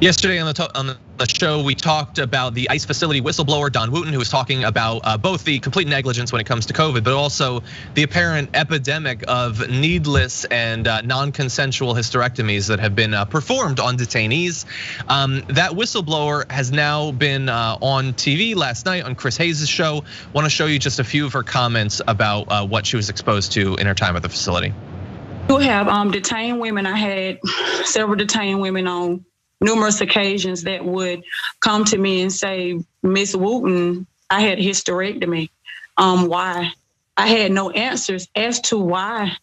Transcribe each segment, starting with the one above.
Yesterday on the show, we talked about the ICE facility whistleblower, Don Wooten, who was talking about both the complete negligence when it comes to COVID, but also the apparent epidemic of needless and non-consensual hysterectomies that have been performed on detainees. That whistleblower has now been on TV last night on Chris Hayes' show. Want to show you just a few of her comments about what she was exposed to in her time at the facility. We have detained women. I had several detained women on numerous occasions that would come to me and say, Miss Wooten, I had a hysterectomy. Why? I had no answers as to why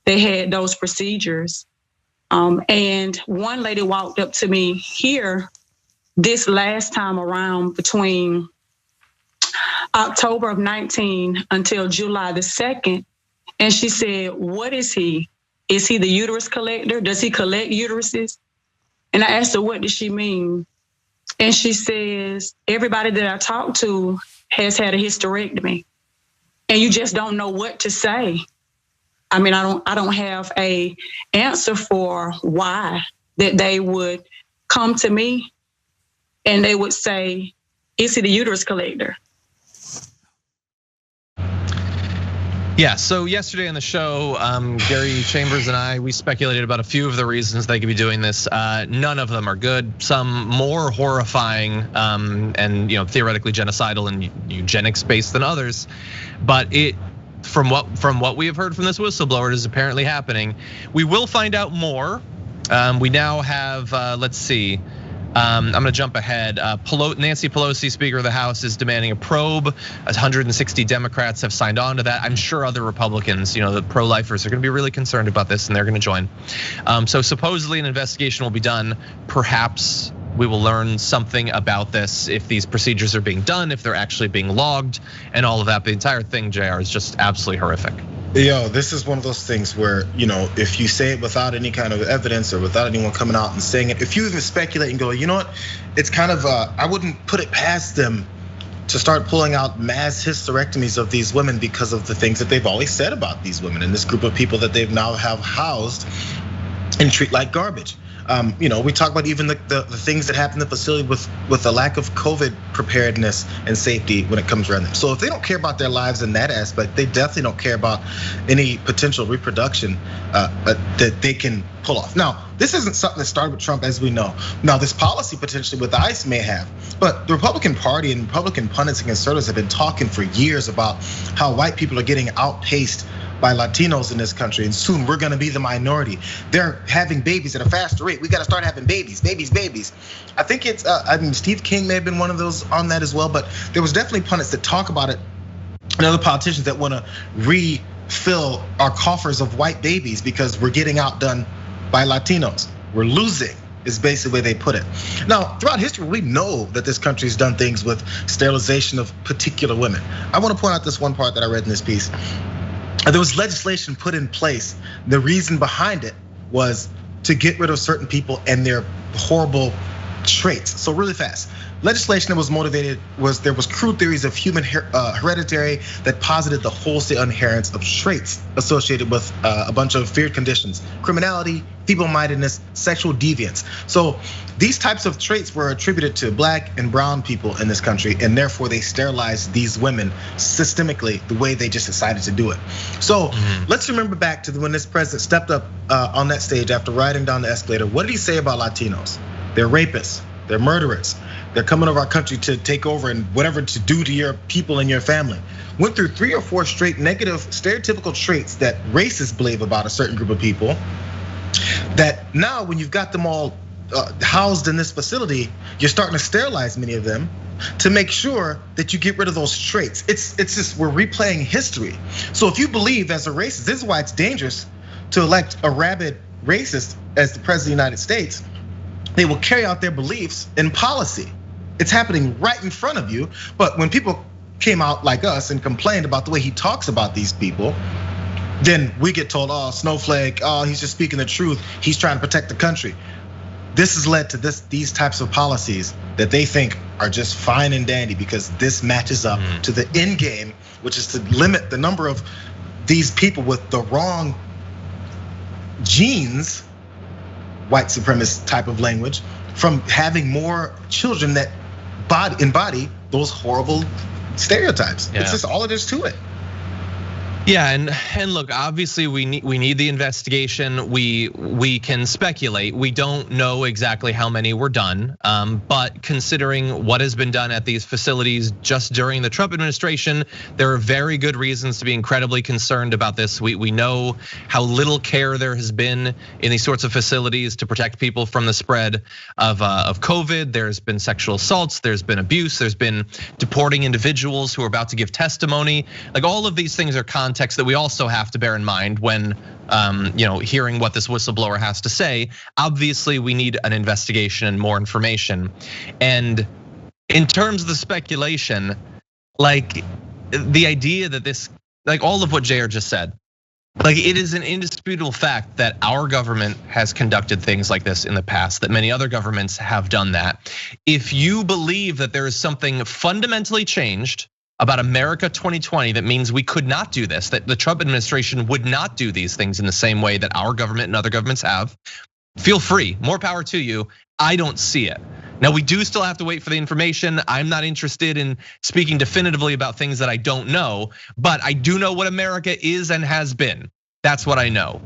they had those procedures. And one lady walked up to me here this last time around between October of 19 until July the 2nd. And she said, what is he? Is he the uterus collector? Does he collect uteruses? And I asked her, what does she mean? And she says, everybody that I talked to has had a hysterectomy. And you just don't know what to say. I mean, I don't have a answer for why that they would come to me and they would say, is he the uterus collector? Yeah, so yesterday on the show, Gary Chambers and I, we speculated about a few of the reasons they could be doing this. None of them are good. Some more horrifying and theoretically genocidal and eugenics based than others. But from what we have heard from this whistleblower, it is apparently happening. We will find out more. We now have, let's see. I'm gonna jump ahead. Nancy Pelosi, Speaker of the House, is demanding a probe. 160 Democrats have signed on to that. I'm sure other Republicans, the pro-lifers, are gonna be really concerned about this and they're gonna join. So supposedly an investigation will be done. Perhaps we will learn something about this, if these procedures are being done, if they're actually being logged and all of that. The entire thing, JR, is just absolutely horrific. Yo, this is one of those things where, if you say it without any kind of evidence or without anyone coming out and saying it, if you even speculate and go, you know what, it's kind of, I wouldn't put it past them to start pulling out mass hysterectomies of these women because of the things that they've always said about these women and this group of people that they've now have housed and treat like garbage. We talk about even the things that happen in the facility with the lack of COVID preparedness and safety when it comes around them. So if they don't care about their lives in that aspect, they definitely don't care about any potential reproduction that they can pull off. Now, this isn't something that started with Trump, as we know. Now, this policy potentially with ICE may have, but the Republican Party and Republican pundits and conservatives have been talking for years about how white people are getting outpaced by Latinos in this country, and soon we're gonna be the minority. They're having babies at a faster rate. We gotta start having babies. I think it's, Steve King may have been one of those on that as well, but there was definitely pundits that talk about it and other politicians that wanna refill our coffers of white babies because we're getting outdone by Latinos. We're losing is basically the way they put it. Now, throughout history, we know that this country's done things with sterilization of particular women. I wanna point out this one part that I read in this piece. There was legislation put in place. The reason behind it was to get rid of certain people and their horrible traits. So really fast, legislation that was motivated there was crude theories of human hereditary that posited the wholesale inheritance of traits associated with a bunch of feared conditions: criminality, feeble-mindedness, sexual deviance. So these types of traits were attributed to black and brown people in this country, and therefore they sterilized these women systemically the way they just decided to do it. So let's remember back to when this president stepped up on that stage after riding down the escalator. What did he say about Latinos? They're rapists, they're murderers. They're coming over our country to take over and whatever to do to your people and your family. Went through 3 or 4 straight negative stereotypical traits that racists believe about a certain group of people. That now when you've got them all housed in this facility, you're starting to sterilize many of them to make sure that you get rid of those traits. It's just, we're replaying history. So if you believe as a racist, this is why it's dangerous to elect a rabid racist as the president of the United States. They will carry out their beliefs in policy. It's happening right in front of you. But when people came out like us and complained about the way he talks about these people, then we get told, oh, snowflake, oh, he's just speaking the truth. He's trying to protect the country. This has led to these types of policies that they think are just fine and dandy because this matches up to the end game, which is to limit the number of these people with the wrong genes white supremacist type of language from having more children that embody those horrible stereotypes. It's just all it is to it. Yeah, and look, obviously we need the investigation. We can speculate. We don't know exactly how many were done, but considering what has been done at these facilities just during the Trump administration, there are very good reasons to be incredibly concerned about this. We know how little care there has been in these sorts of facilities to protect people from the spread of COVID. There's been sexual assaults, there's been abuse, there's been deporting individuals who are about to give testimony. Like, all of these things are context that we also have to bear in mind when hearing what this whistleblower has to say. Obviously, we need an investigation and more information. And in terms of the speculation, like the idea that this, like all of what JR just said, like it is an indisputable fact that our government has conducted things like this in the past, that many other governments have done that. If you believe that there is something fundamentally changed about America 2020 that means we could not do this, that the Trump administration would not do these things in the same way that our government and other governments have, feel free, more power to you. I don't see it. Now, we do still have to wait for the information. I'm not interested in speaking definitively about things that I don't know, but I do know what America is and has been. That's what I know.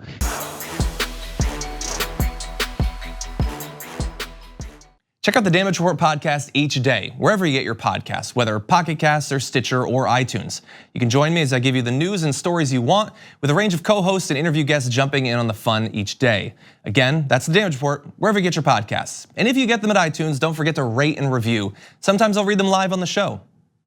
Check out the Damage Report podcast each day, wherever you get your podcasts, whether Pocket Casts or Stitcher or iTunes. You can join me as I give you the news and stories you want, with a range of co-hosts and interview guests jumping in on the fun each day. Again, that's the Damage Report, wherever you get your podcasts. And if you get them at iTunes, don't forget to rate and review. Sometimes I'll read them live on the show.